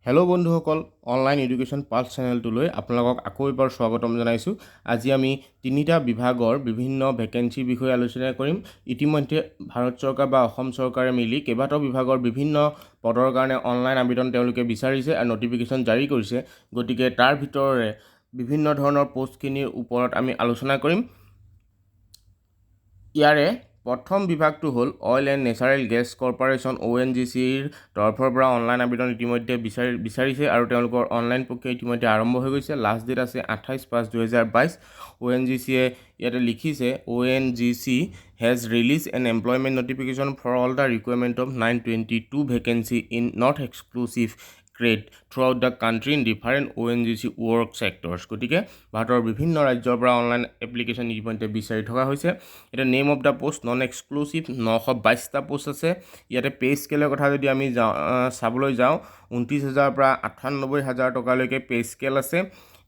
Hello' বন্ধুসকল, online education pulse চেনেলটোলৈ আপোনালোকক আকৌ এবাৰ স্বাগতম জনাইছোঁ। আজি আমি তিনিটা বিভাগৰ বিভিন্ন ভেকেঞ্চিৰ বিষয়ে আলোচনা কৰিম। ইতিমধ্যে ভাৰত চৰকাৰ বা অসম চৰকাৰে মিলি কেইবাটাও বিভাগৰ বিভিন্ন পদৰ কাৰণে অনলাইন আবেদন তেওঁলোকে বিচাৰিছে আৰু নটিফিকেশ্যন জাৰি কৰিছে। গতিকে তাৰ ভিতৰৰে বিভিন্ন ধৰণৰ পষ্টখিনিৰ ওপৰত আমি আলোচনা কৰিম। ইয়াৰে প্ৰথম বিভাগটো হ'ল oil and natural gas corporation ONGCৰ তৰফৰ পৰা অনলাইন আবেদন ইতিমধ্যে বিচাৰিছে আৰু তেওঁলোকৰ অনলাইন প্ৰক্ৰিয়া ইতিমধ্যে আৰম্ভ হৈ গৈছে। লাষ্ট ডেট আছে 28/5/2022। ONGCয়ে ইয়াতে লিখিছে ONGC has released an employment notification for all the requirement of 922 vacancy in not exclusive grade throughout the country in different ONGC work sectors. গতিকে ভাৰতৰ বিভিন্ন ৰাজ্যৰ পৰা অনলাইন এপ্লিকেশ্যন ইতিমধ্যে বিচাৰি থকা হৈছে। এটা name of the post non exclusive 922টা পোষ্ট আছে। ইয়াতে পে স্কেলৰ কথা যদি আমি চাবলৈ যাওঁ 29,000 পৰা 98,000 টকালৈকে পে স্কেল আছে।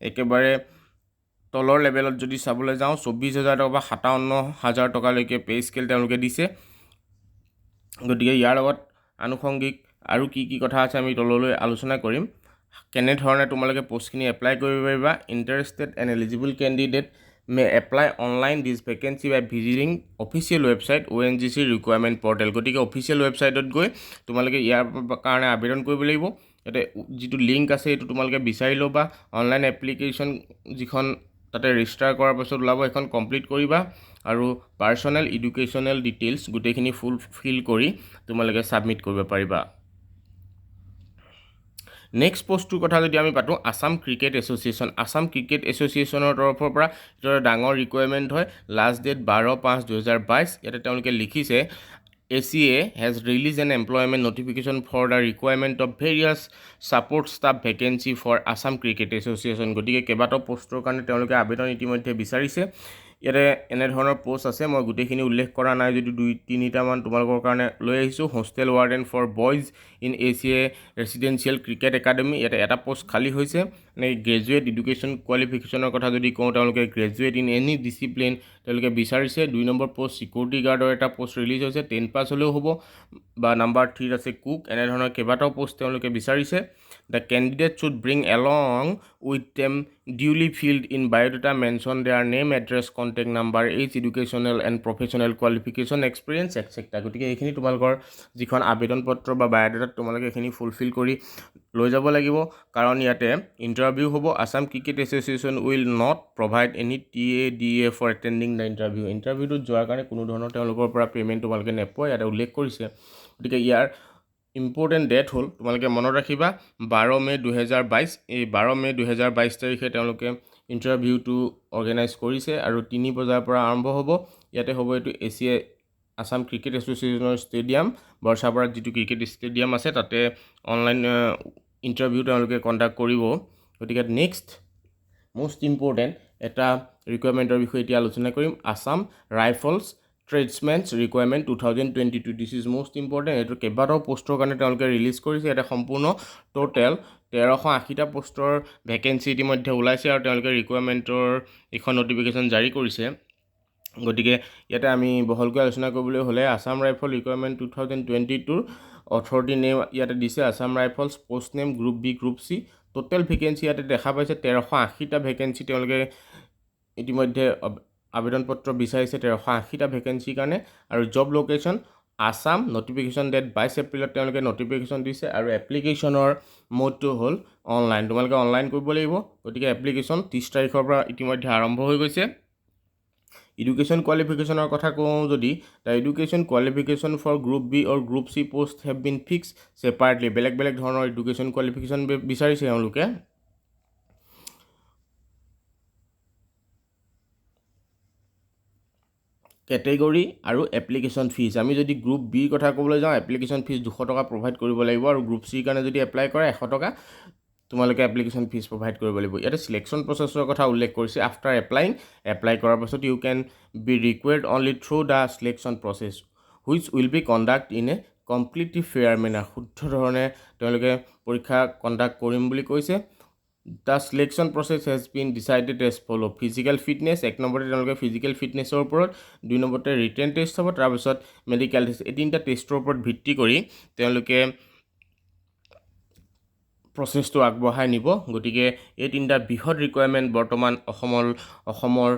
একেবাৰে তলৰ লেভেলত যদি চাবলৈ যাওঁ 24,000 টকা বা 57,000 টকালৈকে পে স্কেল তেওঁলোকে দিছে। গতিকে ইয়াৰ লগত আনুষংগিক আৰু কি কি কথা আছে আমি তললৈ আলোচনা কৰিম। কেনেধৰণে তোমালোকে পোষ্টখিনি এপ্লাই কৰিব পাৰিবা। Interested and eligible candidate may apply online this vacancy by visiting official website ONGC requirement portal. গতিকে অফিচিয়েল ৱেবছাইটত গৈ তোমালোকে ইয়াৰ কাৰণে আবেদন কৰিব লাগিব। ইয়াতে যিটো লিংক আছে এইটো তোমালোকে বিচাৰি ল'বা। অনলাইন এপ্লিকেশ্যন যিখন তাতে ৰেজিষ্টাৰ কৰাৰ পাছত ওলাব সেইখন কমপ্লিট কৰিবা আৰু পাৰ্চনেল এডুকেশ্যনেল ডিটেইলছ গোটেইখিনি ফুলফিল কৰি তোমালোকে ছাবমিট কৰিব পাৰিবা। নেক্সট পোষ্টটোৰ কথা যদি আমি পাতোঁ, Assam cricket association. Assam cricket এছ'চিয়েশ্যনৰ তৰফৰ পৰা এটা ডাঙৰ ৰিকুৱাৰমেণ্ট হয়। Last date 12/5/2022। ইয়াতে তেওঁলোকে লিখিছে ACA has released an employment notification for the requirement of various support staff vacancy for Assam Cricket Association. গতিকে কেইবাটাও পোষ্টৰ কাৰণে তেওঁলোকে আবেদন ইতিমধ্যে বিচাৰিছে। ইয়াতে এনেধৰণৰ পোষ্ট আছে, মই গোটেইখিনি উল্লেখ কৰা নাই যদি 2-3টামান তোমালোকৰ কাৰণে লৈ আহিছোঁ। Hostel warden for boys in ACA residential cricket academy, ইয়াতে এটা পোষ্ট খালী হৈছে। গ্ৰেজুৱেট এডুকেশ্যন কোৱালিফিকেশ্যনৰ কথা যদি কওঁ, তেওঁলোকে গ্ৰেজুৱেট ইন এনি ডিচিপ্লিন তেওঁলোকে বিচাৰিছে। 2 নম্বৰ পোষ্ট চিকিউৰিটি গাৰ্ডৰ এটা পোষ্ট ৰিলিজ হৈছে, 10 পাছ হ'লেও হ'ব বা নাম্বাৰ 3 আছে কুক। এনেধৰণৰ কেইবাটাও পোষ্ট তেওঁলোকে বিচাৰিছে। The candidate should bring along with them duly filled in biodata mention their name, address, contact number, age, educational and professional qualification, experience, etc. গতিকে এইখিনি তোমালোকৰ যিখন আবেদন পত্ৰ বা বায়'ডাটাত তোমালোকে এইখিনি ফুলফিল কৰি লৈ যাব লাগিব, কাৰণ ইয়াতে ইণ্টাৰভিউ হ'ব। Assam cricket association will not provide any TADA for attending the interview. ইণ্টাৰভিউটোত যোৱাৰ কাৰণে কোনো ধৰণৰ তেওঁলোকৰ পৰা পে'মেণ্ট তোমালোকে নোপোৱা, ইয়াতে উল্লেখ কৰিছে। গতিকে ইয়াৰ ইম্পৰ্টেণ্ট ডেট হ'ল, তোমালোকে মনত ৰাখিবা 12 মে 2022। এই 12 মে 2022 তাৰিখে তেওঁলোকে ইণ্টাৰভিউটো অৰ্গেনাইজ কৰিছে আৰু 3 বজাৰ পৰা আৰম্ভ হ'ব। ইয়াতে হ'ব এইটো আছাম ক্ৰিকেট এছ'চিয়েশ্যনৰ ষ্টেডিয়াম বৰ্ষাপাৰাত যিটো ক্ৰিকেট ষ্টেডিয়াম আছে তাতে অনলাইন ইণ্টাৰভিউ তেওঁলোকে কণ্ডাক্ট কৰিব। গতিকে নেক্সট মষ্ট ইম্পৰ্টেণ্ট এটা ৰিকুৱাৰমেণ্টৰ বিষয়ে এতিয়া আলোচনা কৰিম। Assam rifles tradesmen recruitment 2022। This is most important. এইটো কেইবাটাও পোষ্টৰ কাৰণে তেওঁলোকে ৰিলিজ কৰিছে। ইয়াতে সম্পূৰ্ণ টোটেল 1380টা পোষ্টৰ ভেকেঞ্চি ইতিমধ্যে ওলাইছে আৰু তেওঁলোকে ৰিকুৱাৰমেণ্টৰ এখন নটিফিকেশ্যন জাৰি কৰিছে। গতিকে ইয়াতে আমি বহলকৈ আলোচনা কৰিবলৈ হ'লে আছাম ৰাইফল ৰিকুৱাৰমেণ্ট 2022ৰ অথৰিটি নেম ইয়াতে দিছে Assam rifles, post name group B, group C. Total vacancy ইয়াতে দেখা পাইছে 1380টা ভেকেঞ্চি তেওঁলোকে ইতিমধ্যে আবেদন পত্ৰ বিচাৰিছে 1380টা ভেকেঞ্চিৰ কাৰণে। আৰু job location Assam. Notification date 22 এপ্ৰিলত তেওঁলোকে নটিফিকেশ্যন দিছে আৰু এপ্লিকেশ্যনৰ মোডটো হ'ল অনলাইন। তোমালোকে অনলাইন কৰিব লাগিব। গতিকে এপ্লিকেশ্যন 30 তাৰিখৰ পৰা ইতিমধ্যে আৰম্ভ হৈ গৈছে। এডুকেশ্যন কোৱালিফিকেশ্যনৰ কথা কওঁ যদি, the education qualification for group B or group C post have been fix separately. বেলেগ বেলেগ ধৰণৰ এডুকেশ্যন কোৱালিফিকেশ্যন বিচাৰিছে তেওঁলোকে। কেটেগৰী আৰু এপ্লিকেশ্যন ফিজ, আমি যদি গ্ৰুপ বিৰ কথা ক'বলৈ যাওঁ এপ্লিকেশ্যন ফিজ 200 টকা প্ৰভাইড কৰিব লাগিব আৰু গ্ৰুপ চিৰ কাৰণে যদি এপ্লাই কৰে 100 টকা তোমালোকে এপ্লিকেশ্যন ফিজ প্ৰভাইড কৰিব লাগিব। ইয়াতে চিলেকশ্যন প্ৰচেছৰ কথা উল্লেখ কৰিছে। আফটাৰ এপ্লাই কৰাৰ পাছত you can be required only through the selection process which will be conduct in a completely fair manner. শুদ্ধ ধৰণে তেওঁলোকে পৰীক্ষা কণ্ডাক্ট কৰিম বুলি কৈছে। The selection process has been decided as follow'. Physical fitness 1 নম্বৰতে তেওঁলোকে ফিজিকেল ফিটনেছৰ ওপৰত, 2 নম্বৰতে ৰিটেন টেষ্ট হ'ব, তাৰপিছত মেডিকেল টেষ্ট। এই 3টা টেষ্টৰ ওপৰত ভিত্তি কৰি তেওঁলোকে প্ৰচেছটো আগবঢ়াই নিব। গতিকে এই তিনিটা বৃহৎ ৰিকুৱাৰমেণ্ট বৰ্তমান অসমৰ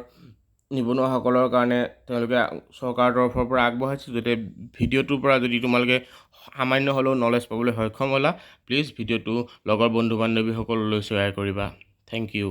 নিবনুৱাসকলৰ কাৰণে তেওঁলোকে চৰকাৰৰ তৰফৰ পৰা আগবঢ়াইছে। যাতে ভিডিঅ'টোৰ পৰা যদি তোমালোকে সামান্য হ'লেও নলেজ পাবলৈ সক্ষম হ'লা, প্লিজ ভিডিঅ'টো লগৰ বন্ধু বান্ধৱীসকললৈ শ্বেয়াৰ কৰিবা। Thank U.